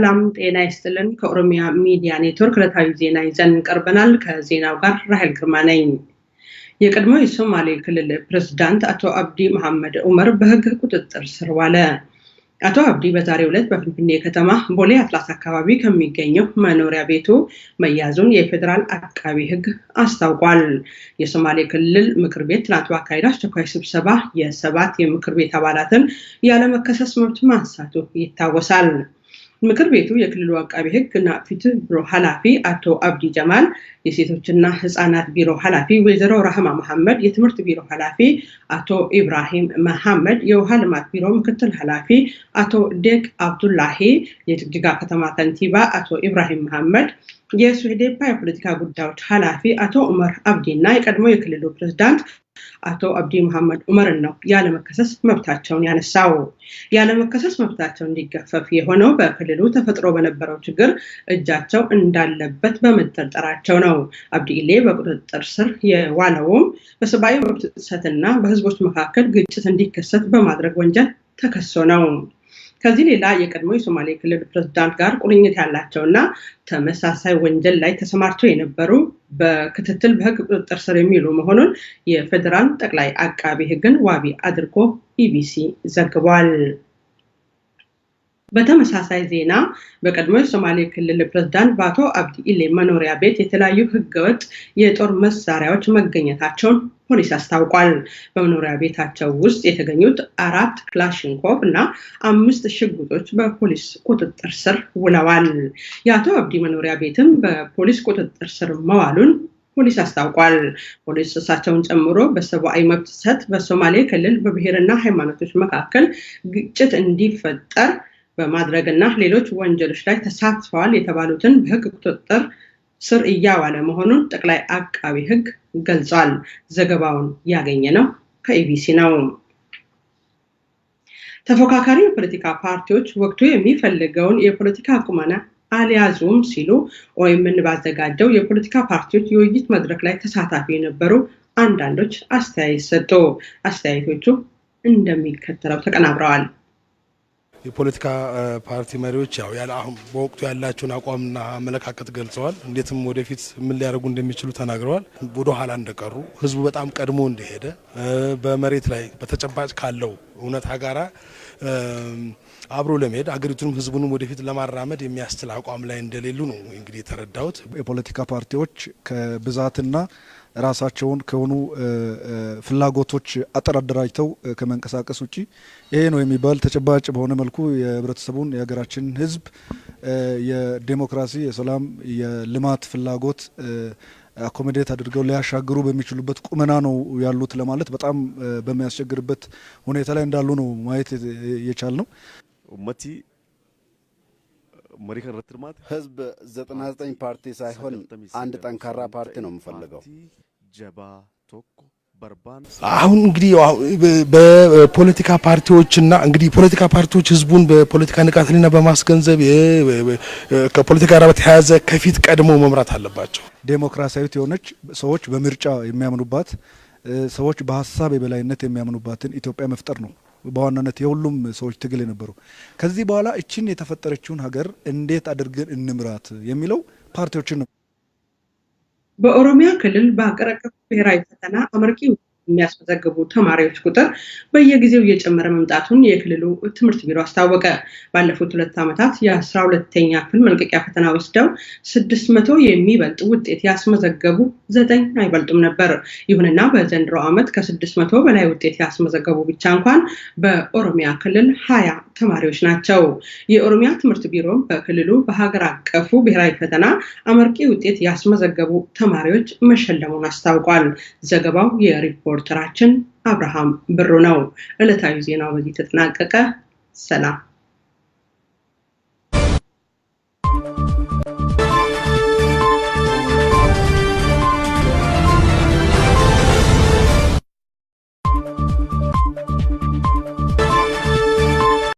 ሰላም ጤና ይስጥልን ከኦሮሚያ ሚዲያ ኔትወርክ ለታዩ ዜና ይዘን ቀርበናል ከዜናው ጋር ራሄል ግርማ ነኝ የቀድሞ የሶማሌ ክልል ፕሬዝዳንት አቶ አብዲ መሐመድ ዑመር በህግ ቁጥጥር ስር ዋለ አቶ አብዲ በዛሬው ዕለት በፍንፍኔ ከተማ ቦሌ አትላስ አካባቢ ከሚገኘው መኖሪያ ቤቱ መያዙን የፌደራል አቃቢ ህግ አስታውቋል የሶማሌ ክልል ምክር ቤት ትናንት ባካሄደው አስቸኳይ ስብሰባ የሰባት የምክር ቤት አባላትን ያለ መከሰስ መብት ማንሳቱ ይታወሳል ምክር ቤቱ የክልሉ አቃቢ ህግና ፍትህ ቢሮ ኃላፊ አቶ አብዲ ጀማል የሴቶችና ህፃናት ቢሮ ኃላፊ ወይዘሮ ረህማ መሐመድ የትምህርት ቢሮ ኃላፊ አቶ ኢብራሂም መሐመድ የውሃ ልማት ቢሮ ምክትል ኃላፊ አቶ ዴክ አብዱላሂ የጅግጅጋ ከተማ ከንቲባ አቶ ኢብራሂም መሐመድ የሱሄዴፓ የፖለቲካ ጉዳዮች ኃላፊ አቶ ዑመር አብዲና የቀድሞ የክልሉ ፕሬዝዳንት አቶ አብዲ መሐመድ ዑመር ነው ያለ መከሰስ መብታቸውን ያነሳው ያለ መከሰስ መብታቸው እንዲገፈፍ የሆነው በክልሉ ተፈጥሮ በነበረው ችግር እጃቸው እንዳለበት በመጠርጠራቸው ነው አብዲ ኢሌ በቁጥጥር ስር የዋለውም በሰብአዊ መብት ጥሰትና በህዝቦች መካከል ግጭት እንዲከሰት በማድረግ ወንጀል ተከሶ ነው ከዚህ ሌላ የቀድሞ የሶማሌ ክልል ፕሬዝዳንት ጋር ቁርኝት ያላቸውና ተመሳሳይ ወንጀል ላይ ተሰማርተው የነበሩ በክትትል በህግ ቁጥጥር ስር የሚሉ መሆኑን የፌደራል ጠቅላይ አቃቢ ህግን ዋቢ አድርጎ ኢቢሲ ዘግቧል በተመሳሳይ ዜና በቀድሞ የሶማሌ ክልል ፕሬዝዳንት ባቶ አብዲ ኢሌ መኖሪያ ቤት የተለያዩ ህገወጥ የጦር መሳሪያዎች መገኘታቸውን ፖሊስ አስታውቋል በመኖሪያ ቤታቸው ውስጥ የተገኙት 4 ክላሽንኮቭ እና 5 ሽጉጦች በፖሊስ ቁጥጥር ስር ውለዋል የአቶ አብዲ መኖሪያ ቤትም በፖሊስ ቁጥጥር ስር መዋሉን ፖሊስ አስታውቋል ፖሊስ እሳቸውን ጨምሮ በሰብአዊ መብት ጥሰት በሶማሌ ክልል በብሔርና ሃይማኖቶች መካከል ግጭት እንዲፈጠር በማድረግና ሌሎች ወንጀሎች ላይ ተሳትፈዋል የተባሉትን በህግ ቁጥጥር ስር እያዋለ መሆኑን ጠቅላይ አቃቢ ህግ ገልጿል ዘገባውን ያገኘነው ከኢቢሲ ነው ተፎካካሪ የፖለቲካ ፓርቲዎች ወቅቱ የሚፈልገውን የፖለቲካ ቁመና አልያዙም ሲሉ ወይምን ባዘጋጀው የፖለቲካ ፓርቲዎች የውይይት መድረክ ላይ ተሳታፊ የነበሩ አንዳንዶች አስተያየት ሰጡ አስተያየቶቹ እንደሚከተለው ተቀናብረዋል የፖለቲካ ፓርቲ መሪዎች ያው አሁን በወቅቱ ያላቸውን አቋምና አመለካከት ገልጸዋል እንዴትም ወደፊት ምን ሊያደርጉ እንደሚችሉ ተናግረዋል ወደ ኋላ እንደቀሩ ህዝቡ በጣም ቀድሞ እንደሄደ በመሬት ላይ በተጨባጭ ካለው እውነታ ጋራ አብሮ ለመሄድ አገሪቱንም ህዝቡንም ወደፊት ለማራመድ የሚያስችል አቋም ላይ እንደሌሉ ነው እንግዲህ ተረዳውት የፖለቲካ ፓርቲዎች ከብዛትና ራሳቸውን ከሆኑ ፍላጎቶች አጠራድራይተው ከመንቀሳቀስ ውጪ ይሄ ነው የሚባል ተጨባጭ በሆነ መልኩ የህብረተሰቡን የሀገራችን ህዝብ የዲሞክራሲ የሰላም የልማት ፍላጎት አኮሞዴት አድርገው ሊያሻግሩ በሚችሉበት ቁመና ነው ያሉት ለማለት በጣም በሚያስቸግርበት ሁኔታ ላይ እንዳሉ ነው ማየት የቻልነው ኡመቲ ህዝብ 99 ፓርቲ ሳይሆን አንድ ጠንካራ ፓርቲ ነው የሚፈልገው አሁን እንግዲህ በፖለቲካ ፓርቲዎችና እንግዲህ ፖለቲካ ፓርቲዎች ህዝቡን በፖለቲካ ንቃትና በማስገንዘብ ከፖለቲካ ጋር በተያያዘ ከፊት ቀድሞ መምራት አለባቸው ዴሞክራሲያዊት የሆነች ሰዎች በምርጫ የሚያምኑባት ሰዎች በሐሳብ የበላይነት የሚያምኑባትን ኢትዮጵያ መፍጠር ነው በዋናነት የሁሉም ሰዎች ትግል የነበሩ ከዚህ በኋላ እቺን የተፈጠረችውን ሀገር እንዴት አድርገን እንምራት የሚለው ፓርቲዎችን ነው በኦሮሚያ ክልል በአቀረቀፍ ብሔራዊ ፈተና አመርቂ የሚያስመዘግቡ ተማሪዎች ቁጥር በየጊዜው እየጨመረ መምጣቱን የክልሉ ትምህርት ቢሮ አስታወቀ ባለፉት 2 ዓመታት የ12ኛ ክፍል መልቀቂያ ፈተና ወስደው 600 የሚበልጥ ውጤት ያስመዘገቡ 9 አይበልጡም ነበር ይሁንና በዘንድሮ ዓመት ከ600 በላይ ውጤት ያስመዘገቡ ብቻ እንኳን በኦሮሚያ ክልል 20 ተማሪዎች ናቸው የኦሮሚያ ትምህርት ቢሮ በክልሉ በሀገር አቀፉ ብሔራዊ ፈተና አመርቂ ውጤት ያስመዘገቡ ተማሪዎች መሸለሙን አስታውቋል ዘገባው የሪፖርተራችን አብርሃም ብሩ ነው ዕለታዊ ዜናው በዚህ ተጠናቀቀ ሰላም